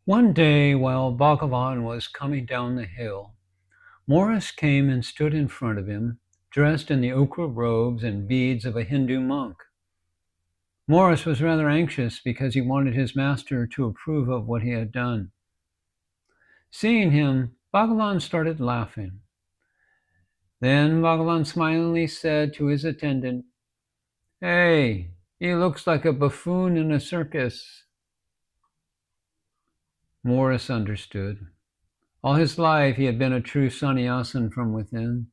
One day, while Bhagavan was coming down the hill, Maurice came and stood in front of him, dressed in the ochre robes and beads of a Hindu monk. Maurice was rather anxious because he wanted his master to approve of what he had done. Seeing him, Bhagavan started laughing. Then Bhagavan smilingly said to his attendant, "Hey, he looks like a buffoon in a circus." Maurice understood. All his life he had been a true sannyasin from within.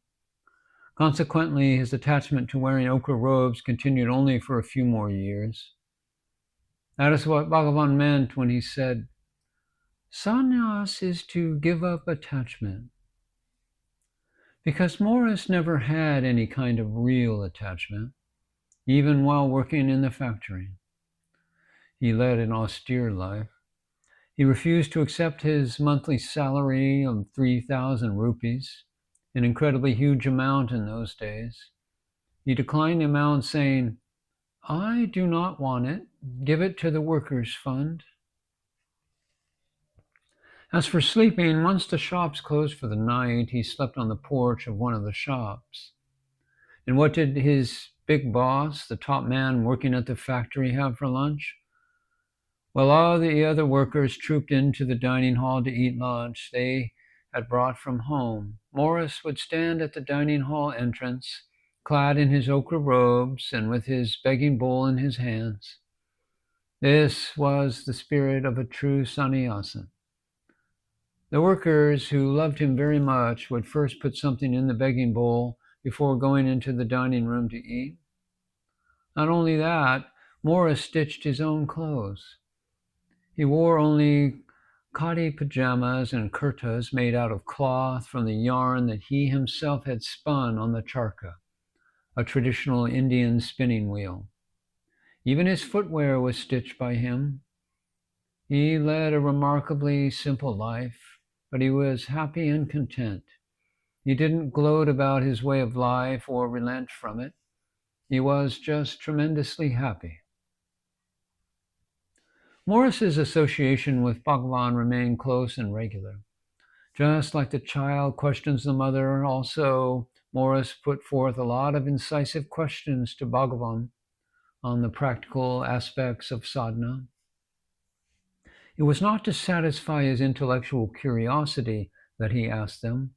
Consequently, his attachment to wearing ochre robes continued only for a few more years. That is what Bhagavan meant when he said, "Sannyas is to give up attachment." Because Maurice never had any kind of real attachment, even while working in the factory. He led an austere life. He refused to accept his monthly salary of 3,000 rupees, an incredibly huge amount in those days. He declined the amount, saying, "I do not want it. Give it to the workers' fund." As for sleeping, once the shops closed for the night, he slept on the porch of one of the shops. And what did his big boss, the top man working at the factory, have for lunch? Well, all the other workers trooped into the dining hall to eat lunch they had brought from home. Maurice would stand at the dining hall entrance, clad in his ochre robes and with his begging bowl in his hands. This was the spirit of a true sannyasin. The workers, who loved him very much, would first put something in the begging bowl before going into the dining room to eat. Not only that, Maurice stitched his own clothes. He wore only khadi pajamas and kurtas made out of cloth from the yarn that he himself had spun on the charkha, a traditional Indian spinning wheel. Even his footwear was stitched by him. He led a remarkably simple life, but he was happy and content. He didn't gloat about his way of life or relent from it. He was just tremendously happy. Maurice's association with Bhagavan remained close and regular. Just like the child questions the mother, also Maurice put forth a lot of incisive questions to Bhagavan on the practical aspects of sadhana. It was not to satisfy his intellectual curiosity that he asked them.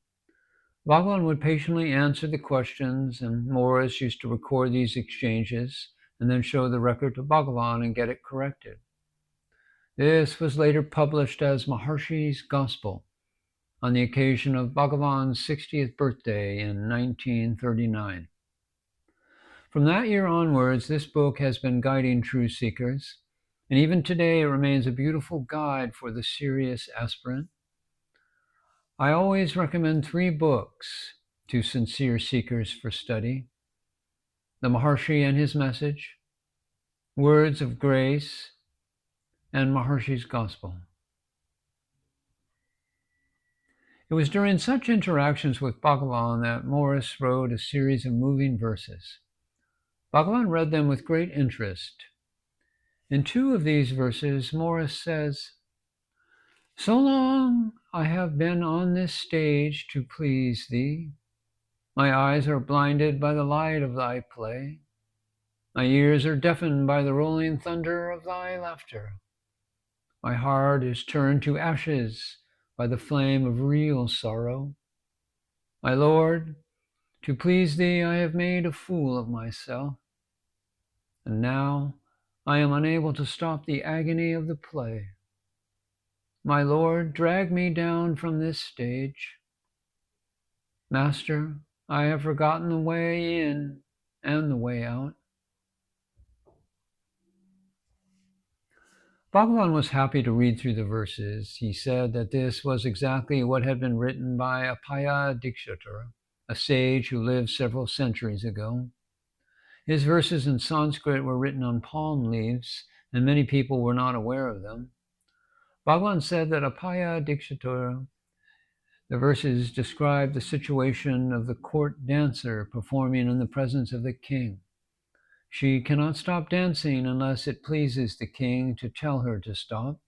Bhagavan would patiently answer the questions, and Maurice used to record these exchanges and then show the record to Bhagavan and get it corrected. This was later published as Maharshi's Gospel on the occasion of Bhagavan's 60th birthday in 1939. From that year onwards, this book has been guiding true seekers, and even today it remains a beautiful guide for the serious aspirant. I always recommend three books to sincere seekers for study: The Maharshi and His Message, Words of Grace, and Maharshi's Gospel. It was during such interactions with Bhagavan that Maurice wrote a series of moving verses. Bhagavan read them with great interest. In two of these verses, Maurice says, "So long I have been on this stage to please thee. My eyes are blinded by the light of thy play. My ears are deafened by the rolling thunder of thy laughter. My heart is turned to ashes by the flame of real sorrow. My Lord, to please thee I have made a fool of myself. And now I am unable to stop the agony of the play. My Lord, drag me down from this stage. Master, I have forgotten the way in and the way out." Bhagavan was happy to read through the verses. He said that this was exactly what had been written by Appaya Dikshatar, a sage who lived several centuries ago. His verses in Sanskrit were written on palm leaves, and many people were not aware of them. Bhagavan said that Appaya Dikshatar, the verses describe the situation of the court dancer performing in the presence of the king. She cannot stop dancing unless it pleases the king to tell her to stop.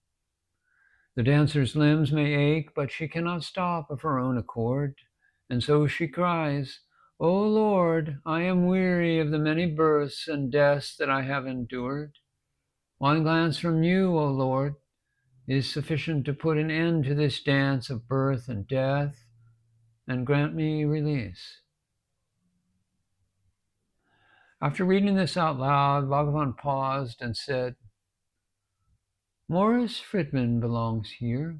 The dancer's limbs may ache, but she cannot stop of her own accord. And so she cries, O Lord, I am weary of the many births and deaths that I have endured. One glance from you, O Lord, is sufficient to put an end to this dance of birth and death and grant me release. After reading this out loud, Bhagavan paused and said, Maurice Frydman belongs here.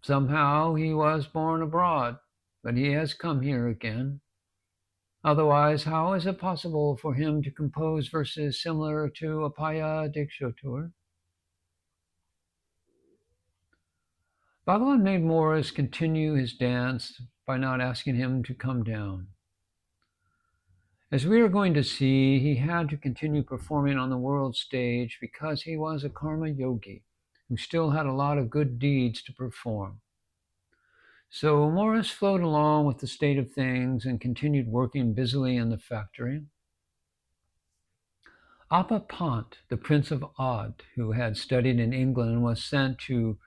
Somehow he was born abroad, but he has come here again. Otherwise, how is it possible for him to compose verses similar to Apaya Dikshotur? Bhagavan made Maurice continue his dance by not asking him to come down. As we are going to see, he had to continue performing on the world stage because he was a karma yogi who still had a lot of good deeds to perform. So Maurice flowed along with the state of things and continued working busily in the factory. Appa Pant, the Prince of Odd, who had studied in England, was sent to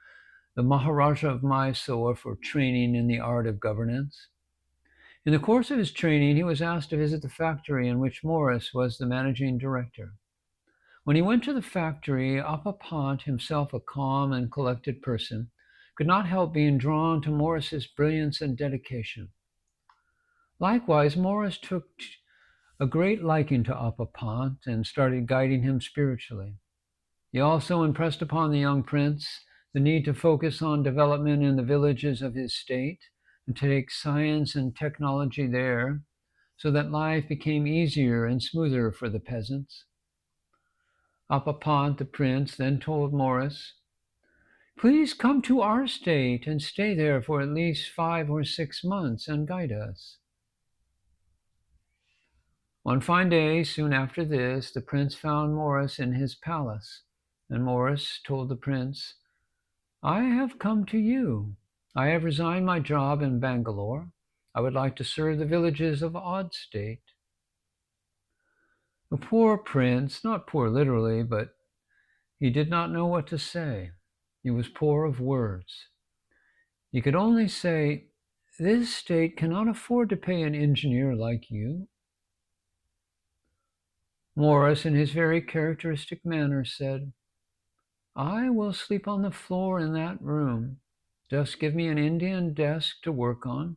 the Maharaja of Mysore for training in the art of governance. In the course of his training, he was asked to visit the factory in which Maurice was the managing director. When he went to the factory, Appa Pant, himself a calm and collected person, could not help being drawn to Maurice's brilliance and dedication. Likewise, Maurice took a great liking to Appa Pant and started guiding him spiritually. He also impressed upon the young prince the need to focus on development in the villages of his state and to take science and technology there so that life became easier and smoother for the peasants. Appa Pant, the prince, then told Maurice, Please come to our state and stay there for at least 5 or 6 months and guide us. One fine day, soon after this, the prince found Maurice in his palace, and Maurice told the prince, I have come to you. I have resigned my job in Bangalore. I would like to serve the villages of Odd State. The poor prince, not poor literally, but he did not know what to say. He was poor of words. He could only say, This state cannot afford to pay an engineer like you. Maurice, in his very characteristic manner, said, I will sleep on the floor in that room. Just give me an Indian desk to work on.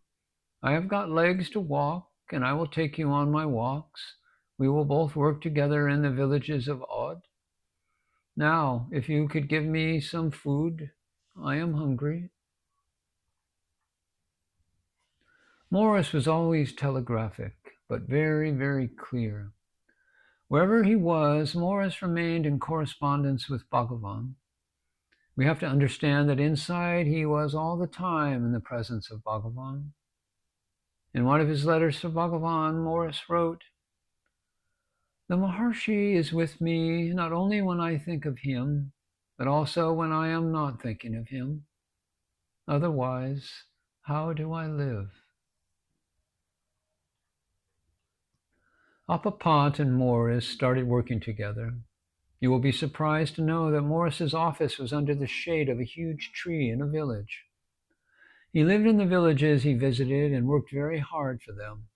I have got legs to walk, and I will take you on my walks. We will both work together in the villages of Odd. Now, if you could give me some food, I am hungry. Maurice was always telegraphic, but very, very clear. Wherever he was, Maurice remained in correspondence with Bhagavan. We have to understand that inside he was all the time in the presence of Bhagavan. In one of his letters to Bhagavan, Maurice wrote, The Maharshi is with me not only when I think of him, but also when I am not thinking of him. Otherwise, how do I live? Appa Pant and Maurice started working together. You will be surprised to know that Maurice's office was under the shade of a huge tree in a village. He lived in the villages he visited and worked very hard for them.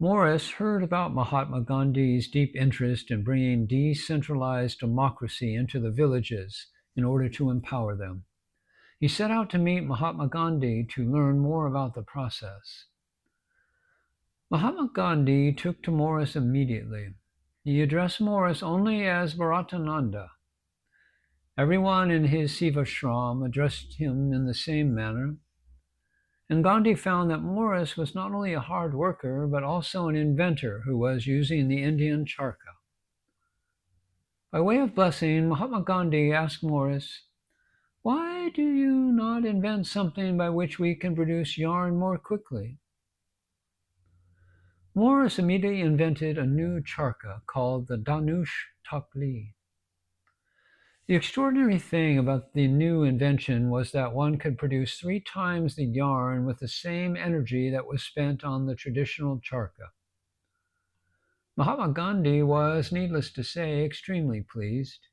Maurice heard about Mahatma Gandhi's deep interest in bringing decentralized democracy into the villages in order to empower them. He set out to meet Mahatma Gandhi to learn more about the process. Mahatma Gandhi took to Maurice immediately. He addressed Maurice only as Bharatananda. Everyone in his Sivashram addressed him in the same manner. And Gandhi found that Maurice was not only a hard worker, but also an inventor who was using the Indian charkha. By way of blessing, Mahatma Gandhi asked Maurice, Why do you not invent something by which we can produce yarn more quickly? Maurice immediately invented a new charkha called the Dhanush Takli. The extraordinary thing about the new invention was that one could produce 3 times the yarn with the same energy that was spent on the traditional charkha. Mahatma Gandhi was, needless to say, extremely pleased.